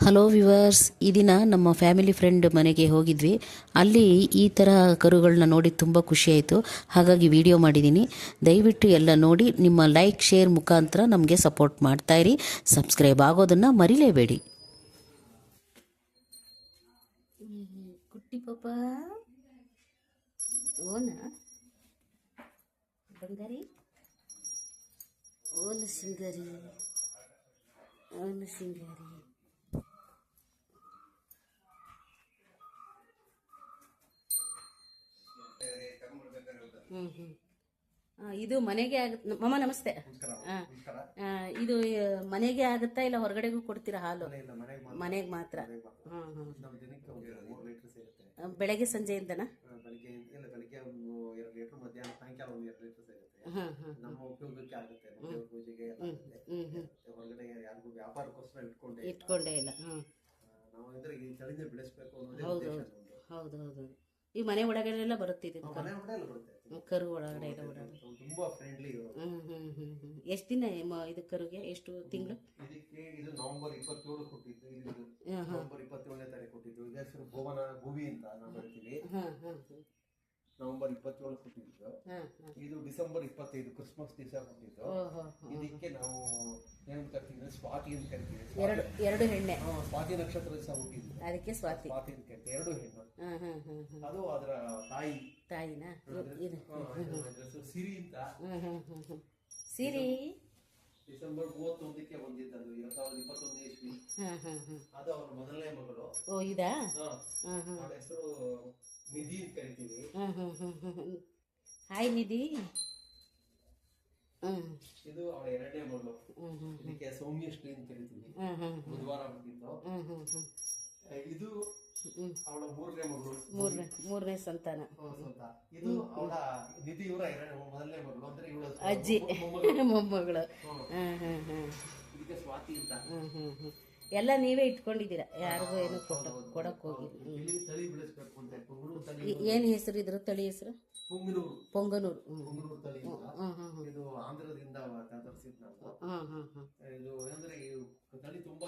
Hello viewers, ಈ ದಿನ ನಮ್ಮ ಫ್ಯಾಮಿಲಿ ಫ್ರೆಂಡ್ ಮನೆಗೆ ಹೋಗಿದ್ವಿ. ಅಲ್ಲಿ ಈ ಥರ ಕರುಗಳನ್ನ ನೋಡಿ ತುಂಬ ಖುಷಿಯಾಯಿತು. ಹಾಗಾಗಿ ವಿಡಿಯೋ ಮಾಡಿದ್ದೀನಿ. ದಯವಿಟ್ಟು ಎಲ್ಲ ನೋಡಿ ನಿಮ್ಮ ಲೈಕ್ ಶೇರ್ ಮುಖಾಂತರ ನಮಗೆ ಸಪೋರ್ಟ್ ಮಾಡ್ತಾಯಿರಿ. ಸಬ್ಸ್ಕ್ರೈಬ್ ಆಗೋದನ್ನು ಮರಿಲೇಬೇಡಿ. ಕುಟ್ಟಿ ಪಾಪ ಓನ ಬಂಗಾರಿ ಓನ ಸಿಂಗಾರಿ ಓನ ಸಿಂಗಾರಿ. ಇದು ಮನೆಗೆ ಆಗುತ್ತೆ ಮಮ್ಮ. ನಮಸ್ತೆ. ಇದು ಮನೆಗೆ ಆಗುತ್ತಾ ಇಲ್ಲ ಹೊರಗಡೆಗೂ ಕೊಡ್ತೀರಾ ಹಾಲು? ಮನೆಗೆ ಮಾತ್ರ. ಬೆಳಗ್ಗೆ ಸಂಜೆಯಿಂದನಾ? ಇಟ್ಕೊಂಡೇ ಇಲ್ಲ. ಹೌದು ಹೌದು ಹೌದು. ಈ ಮನೆ ಒಳಗಡೆ ಎಲ್ಲ ಬರುತ್ತಿದೆ, ಕರು ಒಳಗಡೆ ಎಲ್ಲ ಓಡಾಡುತ್ತೆ. ತುಂಬಾ ಫ್ರೆಂಡ್ಲಿ. ಎಷ್ಟು ದಿನ ಇದು ಕರುಗೆ? ಎಷ್ಟು ತಿಂಗಳು? ಇದು ನವೆಂಬರ್ 27 ಕೊಟ್ಟಿದ್ದು. ನವೆಂಬರ್ 27ನೇ ತಾರೀಕು ಕೊಟ್ಟಿದ್ದು. ಈಗ ಹೆಸರು ಭುವಿ ಅಂತ ನಾವು ಹೇಳ್ತೀವಿ. ನವೆಂಬರ್ 27 ಕೊಟ್ಟಿದ್ದು. ಇದು ಡಿಸೆಂಬರ್ 25 ಕ್ರಿಸ್ಮಸ್ ದಿವಸ ಕೊಟ್ಟಿದ್ದು. ಇದಕ್ಕೆ ನಾವು ಏನ್ ಕರಿತೀವಿ? ಸ್ವಾತಿ ಅಂತ ಕರಿತೀವಿ. ಎರಡು ಹೆಣ್ಣೆ. ಸ್ವಾತಿ ನಕ್ಷತ್ರ ದಿವಸ ಹುಟ್ಟಿದ್ದು, ಅದಕ್ಕೆ ಸ್ವಾತಿ ಅಂತ ಕರಿತೀವಿ. ಎರಡು ಹೆಣ್ಣು. ಅದು ಅದರ ತಾಯಿನಾ? ಸಿರಿ ಅಂತ. ಸಿರಿ ಡಿಸೆಂಬರ್ 31ಕ್ಕೆ ಬಂದಿದ್ದದು, 2021 ಇಸ್ವಿ. ಅದು ಅವರ ಮೊದಲನೇ ಮಗಳು. ಓ ಇದಾ? ಅವಳ ಹೆಸರು ನಿಧಿ ಅಂತ ಕರಿತೀವಿ. ಹಾಯ್ ನಿಧಿ. ಇದು ಅವಳ ಎರಡನೇ ಮಗಳು. ಇದಕ್ಕೆ ಸೌಮ್ಯಶ್ರೀ ಅಂತ ಕರಿತೀವಿ. ಬುಧವಾರ ಬಂದಿದ್ದು. ಇದು ಅವಳ ಮೂರನೇ ಮಗಳು, ಮೂರನೇ ಸಂತಾನ. ಇದು ಅವಳ ನಿಧಿ ಇವರ ಮೊದಲನೇ ಮಗಳು. ಅಂದ್ರೆ ಇವಳ ಅಜ್ಜಿ ಮೊಮ್ಮಗಳು. ಇದಕ್ಕೆ ಸ್ವಾತಿ ಅಂತ. ಎಲ್ಲ ನೀವೇ ಇಟ್ಕೊಂಡಿದ್ದೀರಾ? ಯಾರಿಗೂ ಏನು ಕೊಡಕ್ ಹೋಗಿ? ತಳಿ ಬೆಳೆಸ್ಬೇಕು ಅಂತ. ಏನ್ ಹೆಸರು ಇದ್ರ ತಳಿ ಹೆಸರು? ಪೊಂಗನೂರು. ತಳಿ. ಇದು ಆಂಧ್ರದಿಂದ ತರಿಸಿದ್ ನಾವು. ಇದು ಅಂದ್ರೆ ತಳಿ ತುಂಬಾ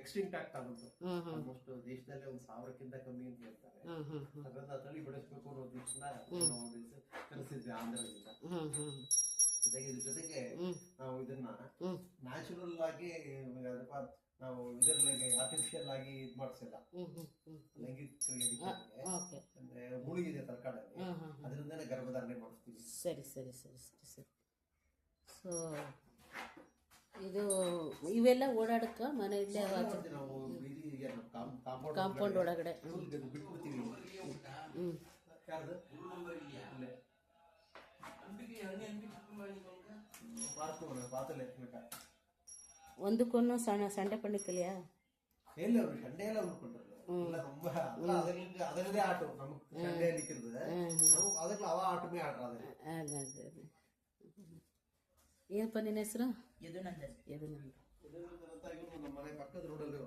ಎಕ್ಸ್ಟಿಂಕ್ಟ್ ಆಗ್ತಾ ಬಂತು. ಆಲ್ಮೋಸ್ಟ್ ದೇಶದಲ್ಲೇ 1000ಕ್ಕಿಂತ ಕಮ್ಮಿ ಅಂತ ಹೇಳ್ತಾರೆ. ಅದರಿಂದ ತಳಿ ಬೆಳೆಸ್ಬೇಕು ಅನ್ನೋ ಉದ್ದೇಶದಿಂದ ತರಿಸಿದ್ವಿ ಆಂಧ್ರದಿಂದ. ಜೊತೆಗೆ ನಾವು ಇದನ್ನ ನ್ಯಾಚುರಲ್ ಆಗಿ ನಾವು ಇದರಲ್ಲಿ ಆರ್ಟಿಫಿಷಿಯಲ್ ಆಗಿ ಇದು ಮಾಡಿಸಿಲ್ಲ. ಅಂದ್ರೆ ಮುಳುಗಿದೆ ತರಕಾರಿಯಲ್ಲಿ, ಅದರಿಂದನೇ ಗರ್ಭಧಾರಣೆ ಮಾಡಿಸ್ತೀವಿ. ಸರಿ ಸರಿ ಸರಿ ಸರಿ ಸರಿ. ಸೊ ಇದು ಇವೆಲ್ಲ ಓಡಾಡಕ್ಕ ಮನೆಯಲ್ಲೇ ನಾವು ಕಾಂಪೌಂಡ್ ಒಳಗಡೆ ಬಿಟ್ಬಿಡ್ತೀವಿ. ಒಂದಕ್ಕೊಂದು ಸಣ್ಣ ಪಣ್ಣಿ ಕಲಿಯಾ? ಇಲ್ಲ, ಅವರು ಸಂಡೆ ಎಲ್ಲ ಉಳ್ಕೊಂಡ್ರಲ್ಲ. ಅದರದೇ ಆಟ ನಮಗೆ ಸಂಡೆ ಅಲ್ಲಿಕ್ಕಿರ್ತದೆ. ಅದಕ್ಕೆ ಅವ ಆಟಮೇ ಆಟ. ಏನಪ್ಪ ನಿನ್ನ ಹೆಸರು? ನಮ್ಮ ಮನೆ ಪಕ್ಕದ ರೋಡಲ್ಲಿ.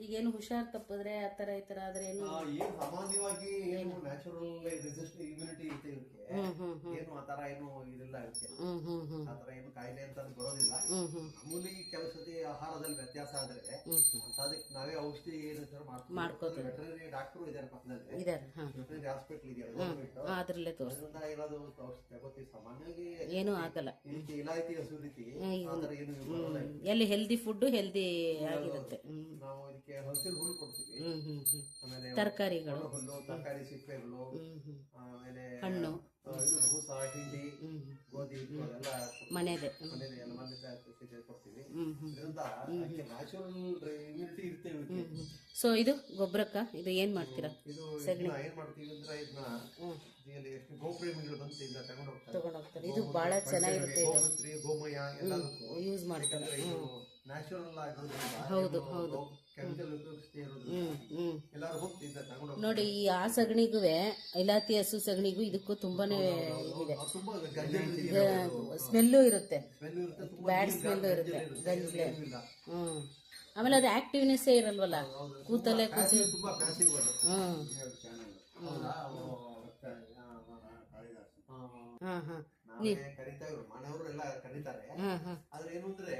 ಈಗೇನು ಹುಷಾರ್ ತಪ್ಪಿದ್ರೆ ಆ ಥರ ಈ ಥರ ಆದ್ರೆ ಏನು ಸಾಮಾನ್ಯವಾಗಿ ಏನು ನ್ಯಾಚುರಲ್ ರೆಸಿಸ್ಟ್ ಇಮ್ಯುನಿಟಿ ಇರುತ್ತೆ ಇವಕ್ಕೆ. ಏನು ಆ ಥರ ಏನು ಇದಿಲ್ಲ ಇವಕ್ಕೆ. ಆ ಥರ ಏನು ಕಾಯಿಲೆ ಅಂತ ಬರೋದಿಲ್ಲ. ಮಾಮೂಲಿ ಕೆಲವು ಸತಿ ಆಹಾರದಲ್ಲಿ ವ್ಯತ್ಯಾಸ ಆದ್ರೆ ಅದಕ್ಕೆ ನಾವೇ ಔಷಧಿ ಏನು ಮಾಡ್ಕೋತೀವಿ. ವೆಟರ್ನರಿ ಡಾಕ್ಟರ್ ಇದ್ದಾರೆ ಪಕ್ಕದಲ್ಲಿ, ವೆಟರ್ನರಿ ಹಾಸ್ಪಿಟಲ್ ಇದೆಯಲ್ಲ, ಅದ್ರಲ್ಲೇ ತೋರಿಸ್ತಾ ಏನಾದ್ರು ಔಷಧಿ ತಗೋತೀವಿ. ಸಾಮಾನ್ಯವಾಗಿ ಏನೂ ಆಗಲ್ಲ. ಇಲಾಯ್ತಿ ಹಸು ರೀತಿ ಆ ಥರ ಏನು ಎಲ್ಲಿ ಹೆಲ್ದಿ ಫುಡ್ ಹೆಲ್ದಿ ಆಗಿರುತ್ತೆ. ನಾವು ಇದಕ್ಕೆ ಹಸಿರು ಹುಲ್ಲು ಕೊಡ್ತೀವಿ. ಆಮೇಲೆ ತರಕಾರಿಗಳು, ತರಕಾರಿ ಸಿಪ್ಪೆಗಳು, ಆಮೇಲೆ ಹಣ್ಣು, ಹೂಸ, ಹಿಂಡಿ, ಗೋಧಿ ಎಲ್ಲ ಮನೆದೇ ಕೊಡ್ತೀವಿ. ಇದರಿಂದ ನ್ಯಾಚುರಲ್ ಇಮ್ಯುನಿಟಿ ಇರುತ್ತೆ. ಸೊ ಇದು ಗೊಬ್ಬರಕ್ಕ ಇದು ಏನ್ ಮಾಡ್ತೀರಾ? ಇದು ಏನ್ ಮಾಡ್ತೀವಿ ಅಂದ್ರೆ ಇದನ್ನ ಎಷ್ಟು ಗೋಪ್ರೇಮಿಗಳು ಬಂತು ಇಂದ ತಗೊಂಡು ಹೋಗ್ತಾರೆ. ಇದು ಬಹಳ ಚೆನ್ನಾಗಿರುತ್ತೆ. ಗೋಮಯ ಎಲ್ಲದಕ್ಕೂ ಯೂಸ್ ಮಾಡ್ತಾರೆ. ನ್ಯಾಚುರಲ್ ಆಗಿರೋದ್ರಿಂದ. ಹೌದು ಹೌದು. ಕೆಮಿಕಲ್ ಉಪಯೋಗಿಸ್ತಾ ಇರೋದು ಎಲ್ಲರೂ ಹೋಗ್ತಿದ್ದ ತಗೊಂಡು. ನೋಡಿ, ಈ ಆ ಸಗಣಿಗೂ ಇಲಾತಿ ಹಸು ಸಗಣಿಗೂ ಇದಕ್ಕೂ ತುಂಬಾನೇ ಇದೆ. ಸ್ಮೆಲ್ಲು ಇರುತ್ತೆ, ಬ್ಯಾಡ್ ಸ್ಮೆಲ್ಲು ಇರುತ್ತೆ, ಗಂಜಲೆ. ಆಮೇಲೆ ಅದು ಆಕ್ಟಿವ್ನೆಸ್ಸೇ ಇರಲ್ವಲ್ಲ, ಕೂತಲ್ಲೇ ಕೂತಿ. ನಾವೇ ಕರಿತಾ ಇವ್ರು ಮನೆಯವರು ಎಲ್ಲ ಕರೀತಾರೆ. ಆದ್ರೆ ಏನು ಅಂದ್ರೆ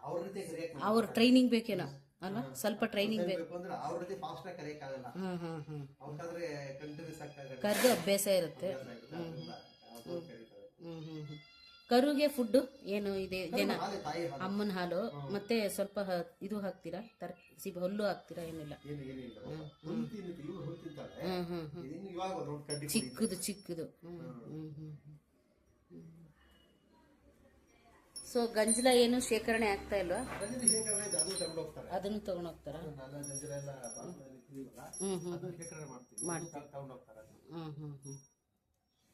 ಅವ್ರ ರೀತಿ ಕರಿಯಕ್ ಅವ್ರ ಟ್ರೈನಿಂಗ್ ಬೇಕೇನೋ ಅಲ್ಲ, ಸ್ವಲ್ಪ ಟ್ರೈನಿಂಗ್ ಬೇಕು. ಅಂದ್ರೆ ಅವ್ರ ರೀತಿ ಫಾಸ್ಟ್ ಆಗಿ ಕರಿಯಕ್ ಆಗಲ್ಲ. ಅವ್ಕಾದ್ರೆ ಕಂಟಿನ್ಯೂಸ್ ಆಗಿ ಕರ್ದು ಅಭ್ಯಾಸ ಇರುತ್ತೆ. ಕರೀತಾರೆ. ಕರುಗೆ ಫುಡ್ ಏನು ಇದೆ? ಜನ ತಾಯಿ ಹಾಲು ಅಮ್ಮನ ಹಾಲು ಮತ್ತೆ ಸ್ವಲ್ಪ ಇದು ಹಾಕ್ತೀರಾ, ಹುಲ್ಲು ಹಾಕ್ತೀರಾ? ಏನಿಲ್ಲ, ಏನಿಲ್ಲ ಹುಲ್ಲು ತಿನ್ನುತ್ತೆ. ಇವ್ರು ಹುಲ್ಲು ತಿಂತಾರೆ. ಇನ್ನು ಇವಾಗ ಒಂದು ಕಡ್ಡಿ ಚಿಕ್ಕದು ಚಿಕ್ಕದು. ಸೊ ಗಂಜಲ ಏನು ಶೇಖರಣೆ ಆಗ್ತಾ ಇಲ್ವಾ? ಗಂಜಲ ಶೇಖರಣೆ ಅದು ತಗೊಂಡು ಹೋಗ್ತಾರೆ. ಅದನ್ನು ತಗೊಂಡು ಹೋಗ್ತಾರಾ? ನಾನ ಗಂಜಲ ಎಲ್ಲ ಅದು ಶೇಖರಣೆ ಮಾಡ್ತೀವಿ, ತಗೊಂಡು ಹೋಗ್ತಾರೆ.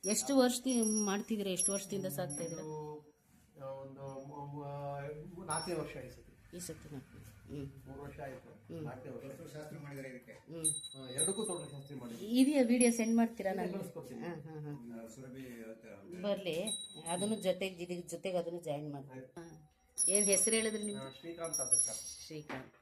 ಎಷ್ಟು ವರ್ಷದಿಂದ ಮಾಡ್ತಿದ್ದೀರಾ? ಎಷ್ಟು ವರ್ಷದಿಂದ ಸಾಕ್ತಾ ಇದ್ದೀರಾ? ಒಂದು 4ನೇ ವರ್ಷ ಈ ಸತಿ 3 ವರ್ಷ ಆಯ್ತು. 4ನೇ ವರ್ಷ ಶಾಸ್ತ್ರಿ ಮಾಡಿದರೆ ಇದಕ್ಕೆ ಎರಡಕ್ಕೂ ತೊಡಲು ಶಾಸ್ತ್ರಿ ಮಾಡಿ ಇದೆಯಾ? ವಿಡಿಯೋ ಸೆಂಡ್ ಮಾಡ್ತೀರಾ? ನಾನು ಬರ್ಲಿ, ಅದನ್ನು ಜೊತೆಗೆ ಅದನ್ನು ಜಾಯಿನ್ ಮಾಡಿ. ಏನ್ ಹೆಸರು ಹೇಳಿದ್ರಿ ನಿಮ್ಗೆ? ಶ್ರೀಕಾಂತ್ ಅಂತ. ಶ್ರೀಕಾಂತ್.